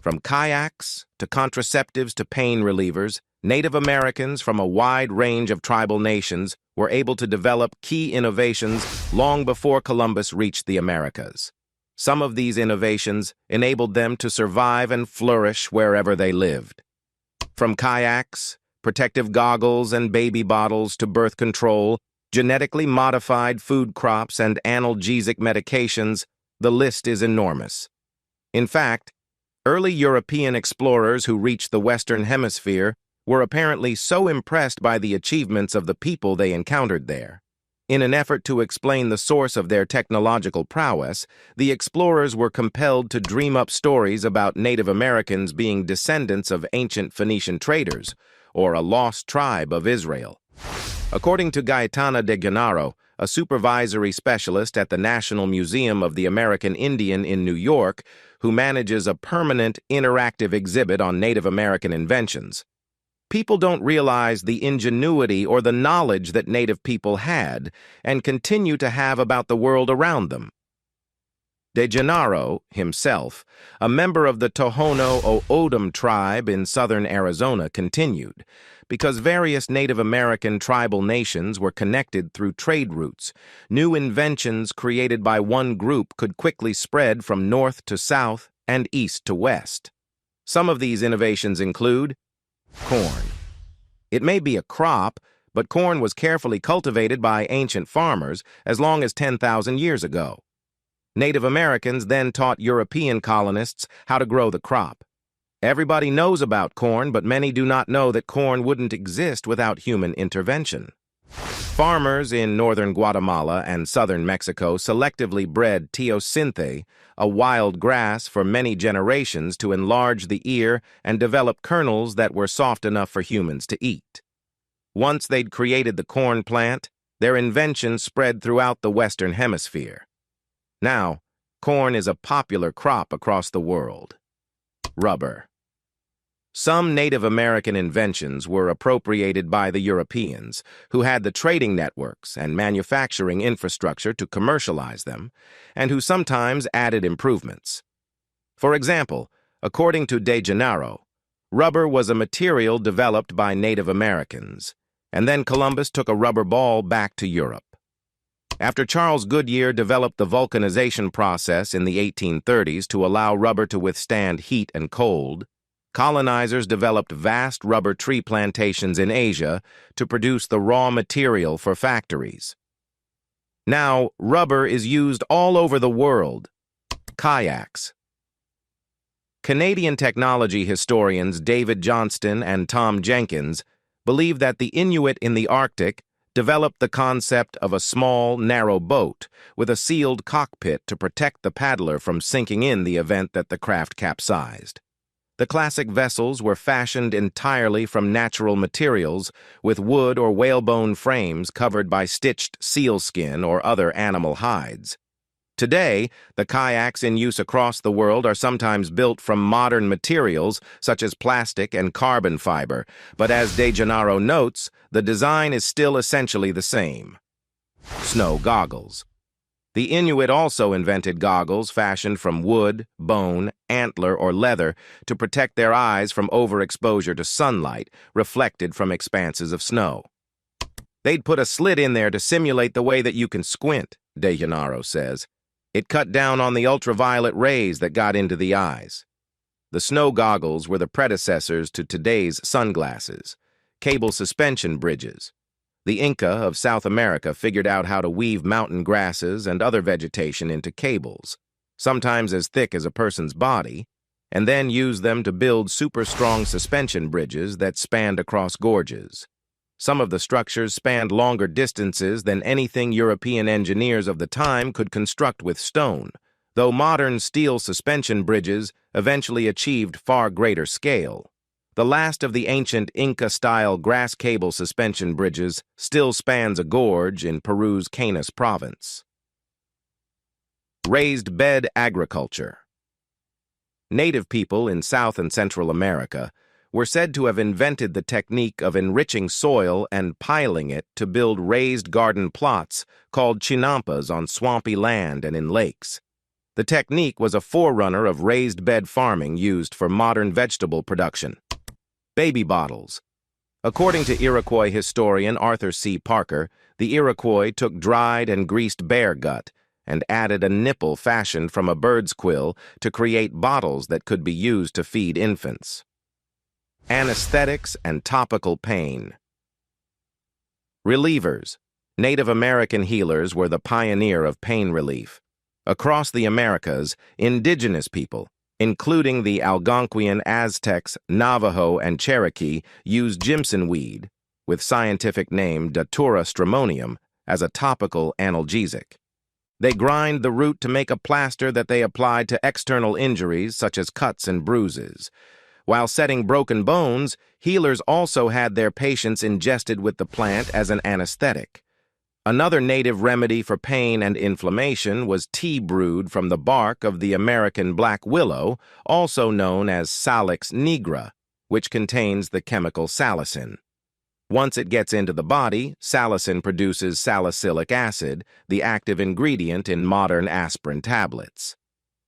From kayaks to contraceptives to pain relievers, Native Americans from a wide range of tribal nations were able to develop key innovations long before Columbus reached the Americas. Some of these innovations enabled them to survive and flourish wherever they lived. From kayaks, protective goggles and baby bottles to birth control, genetically modified food crops and analgesic medications, the list is enormous. In fact, early European explorers who reached the Western Hemisphere were apparently so impressed by the achievements of the people they encountered there. In an effort to explain the source of their technological prowess, the explorers were compelled to dream up stories about Native Americans being descendants of ancient Phoenician traders, or a lost tribe of Israel. According to Gaetana de Gennaro, a supervisory specialist at the National Museum of the American Indian in New York, who manages a permanent interactive exhibit on Native American inventions, people don't realize the ingenuity or the knowledge that Native people had and continue to have about the world around them. De Gennaro, himself, a member of the Tohono O'odham tribe in southern Arizona, continued, because various Native American tribal nations were connected through trade routes, new inventions created by one group could quickly spread from north to south and east to west. Some of these innovations include corn. It may be a crop, but corn was carefully cultivated by ancient farmers as long as 10,000 years ago. Native Americans then taught European colonists how to grow the crop. Everybody knows about corn, but many do not know that corn wouldn't exist without human intervention. Farmers in northern Guatemala and southern Mexico selectively bred teosinte, a wild grass, for many generations to enlarge the ear and develop kernels that were soft enough for humans to eat. Once they'd created the corn plant, their invention spread throughout the Western Hemisphere. Now, corn is a popular crop across the world. Rubber. Some Native American inventions were appropriated by the Europeans, who had the trading networks and manufacturing infrastructure to commercialize them, and who sometimes added improvements. For example, according to De Gennaro, rubber was a material developed by Native Americans, and then Columbus took a rubber ball back to Europe. After Charles Goodyear developed the vulcanization process in the 1830s to allow rubber to withstand heat and cold, colonizers developed vast rubber tree plantations in Asia to produce the raw material for factories. Now, rubber is used all over the world. Kayaks. Canadian technology historians David Johnston and Tom Jenkins believe that the Inuit in the Arctic developed the concept of a small, narrow boat with a sealed cockpit to protect the paddler from sinking in the event that the craft capsized. The classic vessels were fashioned entirely from natural materials, with wood or whalebone frames covered by stitched sealskin or other animal hides. Today, the kayaks in use across the world are sometimes built from modern materials such as plastic and carbon fiber, but as De Gennaro notes, the design is still essentially the same. Snow goggles. The Inuit also invented goggles fashioned from wood, bone, antler, or leather to protect their eyes from overexposure to sunlight reflected from expanses of snow. They'd put a slit in there to simulate the way that you can squint, De Gennaro says. It cut down on the ultraviolet rays that got into the eyes. The snow goggles were the predecessors to today's sunglasses, cable suspension bridges. The Inca of South America figured out how to weave mountain grasses and other vegetation into cables, sometimes as thick as a person's body, and then used them to build super-strong suspension bridges that spanned across gorges. Some of the structures spanned longer distances than anything European engineers of the time could construct with stone, though modern steel suspension bridges eventually achieved far greater scale. The last of the ancient Inca-style grass cable suspension bridges still spans a gorge in Peru's Canas province. Raised bed agriculture. Native people in South and Central America were said to have invented the technique of enriching soil and piling it to build raised garden plots called chinampas on swampy land and in lakes. The technique was a forerunner of raised bed farming used for modern vegetable production. Baby bottles. According to Iroquois historian Arthur C. Parker, the Iroquois took dried and greased bear gut and added a nipple fashioned from a bird's quill to create bottles that could be used to feed infants. Anesthetics and topical pain. Relievers. Native American healers were the pioneer of pain relief. Across the Americas, indigenous people, including the Algonquian Aztecs, Navajo, and Cherokee, used jimson weed, with scientific name Datura stramonium, as a topical analgesic. They grind the root to make a plaster that they applied to external injuries such as cuts and bruises. While setting broken bones, healers also had their patients ingested with the plant as an anesthetic. Another native remedy for pain and inflammation was tea brewed from the bark of the American black willow, also known as Salix nigra, which contains the chemical salicin. Once it gets into the body, salicin produces salicylic acid, the active ingredient in modern aspirin tablets.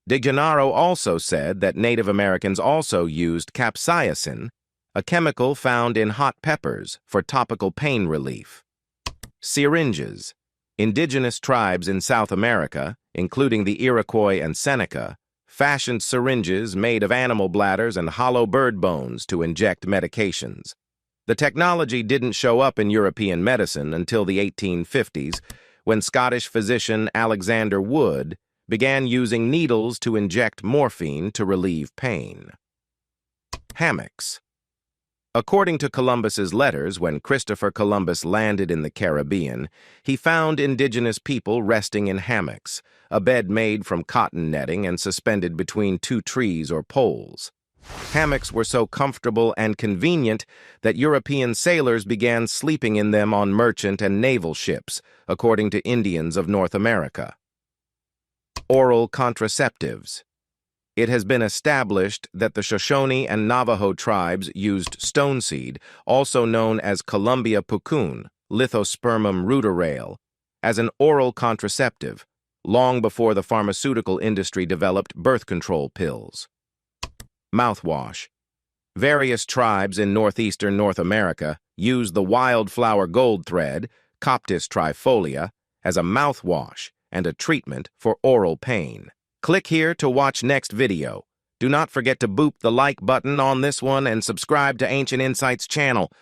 De Gennaro also said that Native Americans also used capsaicin, a chemical found in hot peppers, for topical pain relief. Syringes. Indigenous tribes in South America, including the Iroquois and Seneca, fashioned syringes made of animal bladders and hollow bird bones to inject medications. The technology didn't show up in European medicine until the 1850s, when Scottish physician Alexander Wood began using needles to inject morphine to relieve pain. Hammocks. According to Columbus's letters, when Christopher Columbus landed in the Caribbean, he found indigenous people resting in hammocks, a bed made from cotton netting and suspended between two trees or poles. Hammocks were so comfortable and convenient that European sailors began sleeping in them on merchant and naval ships, according to Indians of North America. Oral contraceptives. It has been established that the Shoshone and Navajo tribes used stoneseed, also known as Columbia puccoon, Lithospermum ruderaale, as an oral contraceptive, long before the pharmaceutical industry developed birth control pills. Mouthwash. Various tribes in northeastern North America use the wildflower gold thread, Coptis trifolia, as a mouthwash and a treatment for oral pain. Click here to watch next video. Do not forget to boop the like button on this one and subscribe to Ancient Insights channel.